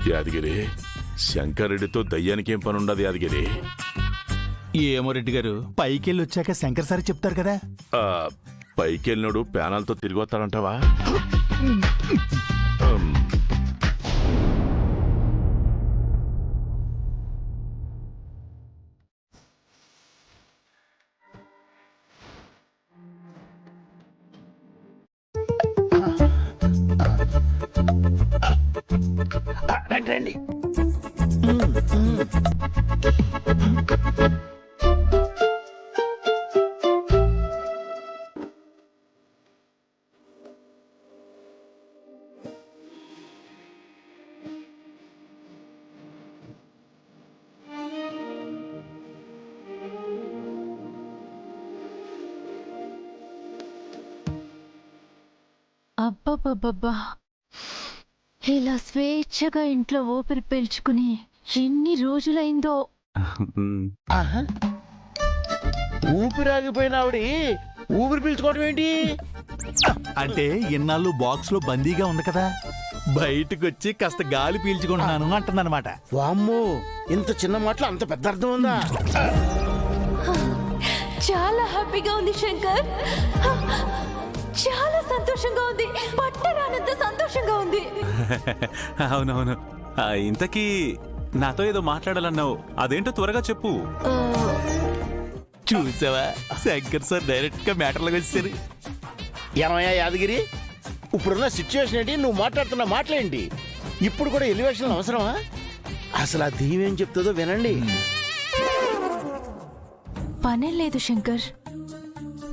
యాదగిరి, శంకరెడ్డితో దయ్యానికి ఏం పని ఉండదు యాదగిరి. ఏమో రెడ్డి గారు, పైకెళ్ళి వచ్చాక శంకర్ సార్ చెప్తారు కదా. పైకెళ్ళినోడు ప్యానాలతో తిరిగి వస్తాడంటావా? రండి. అబ్బబ్బబ్బబ్బా, ఇలా స్వేచ్ఛగా ఇంట్లో ఊపిరి పీల్చుకుని ఎన్ని రోజులైందో. ఊపిరాగిపోయిన ఆవిడి ఊపిరి పీల్చుకోవడం ఏంటి? అంటే ఇన్నాళ్ళు బాక్స్ లో బందీగా ఉంది కదా, బయటకు వచ్చి కాస్త గాలి పీల్చుకుంటున్నాను అంటుందన్నమాట. వామ్మో, ఇంత చిన్న మాటలు అంత పెద్ద అర్థం ఉందా? చాలా హ్యాపీగా ఉంది శంకర్, చాలా సంతోషంగా ఉంది, పట్టరానంత సంతోషంగా ఉంది. అవునవును. ఇంతకీ నాతో ఏదో మాట్లాడాలన్నావు, అదేంటో త్వరగా చెప్పు. చూసావా, శంకర్ సార్ డైరెక్ట్ గా మ్యాటర్లోకి వచ్చారు. ఏమయ్యా యాదగిరి, ఇప్పుడున్న సిచ్యువేషన్ ఏంటి? నువ్వు మాట్లాడుతున్న మాటలేంటి? ఇప్పుడు కూడా ఎలివేషన్ అవసరమా? అసలు ఆ దెయ్యం ఏం చెప్తుందో వినండి. పనే లేదు శంకర్,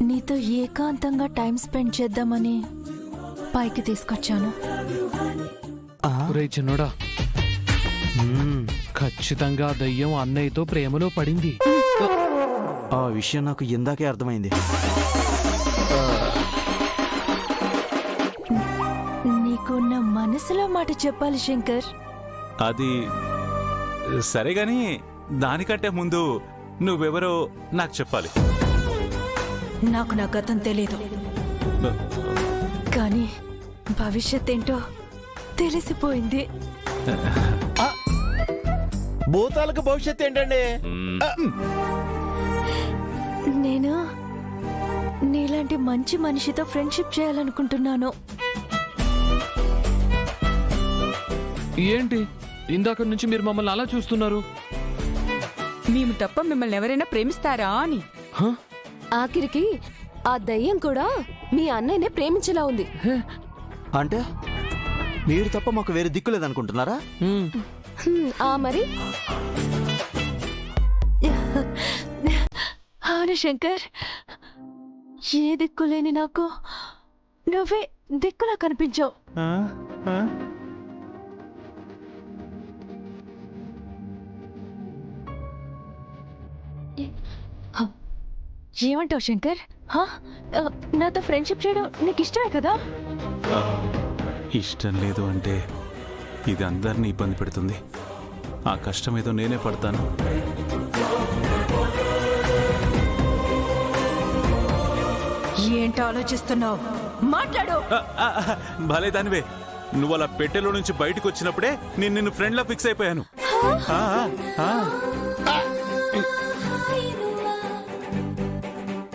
నీతో ఏకాంతంగా టైం స్పెండ్ చేద్దామని పైకి తీసుకొచ్చాను. చిన్నోడా, ఖచ్చితంగా దయ్యం అన్నయ్యతో ప్రేమలో పడింది. ఆ విషయం నాకు ఇందాకే అర్థమైంది. నీకు నా మనసులో మాట చెప్పాలి శంకర్. అది సరే గాని, దానికంటే ముందు నువ్వెవరో నాకు చెప్పాలి. నాకు నా గతం తెలీదు, కానీ భవిష్యత్ ఏంటో తెలిసిపోయింది. భూతాలకు భవిష్యత్ ఏంటండి? నేను నీలాంటి మంచి మనిషితో ఫ్రెండ్షిప్ చేయాలనుకుంటున్నాను. ఏంటి ఇందాక నుంచి మీరు మమ్మల్ని అలా చూస్తున్నారు? మేము తప్ప మిమ్మల్ని ఎవరైనా ప్రేమిస్తారా అని. ఆఖరికి ఆ దయ్యం కూడా మీ అన్నయ్యనే ప్రేమించేలా ఉంది. అంటే మీరు తప్ప మాకు వేరే దిక్కు లేదనుకుంటున్నారా? మరి అవును శంకర్, ఏ దిక్కు లేని నాకు నువ్వే దిక్కులా కనిపించావు. ఏమంటావు శంకర్? నాతో ఫ్రెండ్షిప్ చేయడం నీకు ఇష్టమే కదా? ఇష్టం లేదు అంటే ఇది అందరినీ ఇబ్బంది పెడుతుంది. ఆ కష్టం ఏదో నేనే పడతాను. ఏంటో ఆలోచిస్తున్నావు? మాట్లాడు. భలే దానివే, నువ్వు అలా పెట్టెలో నుంచి బయటకు వచ్చినప్పుడే నేను నిన్ను ఫ్రెండ్లా ఫిక్స్ అయిపోయాను.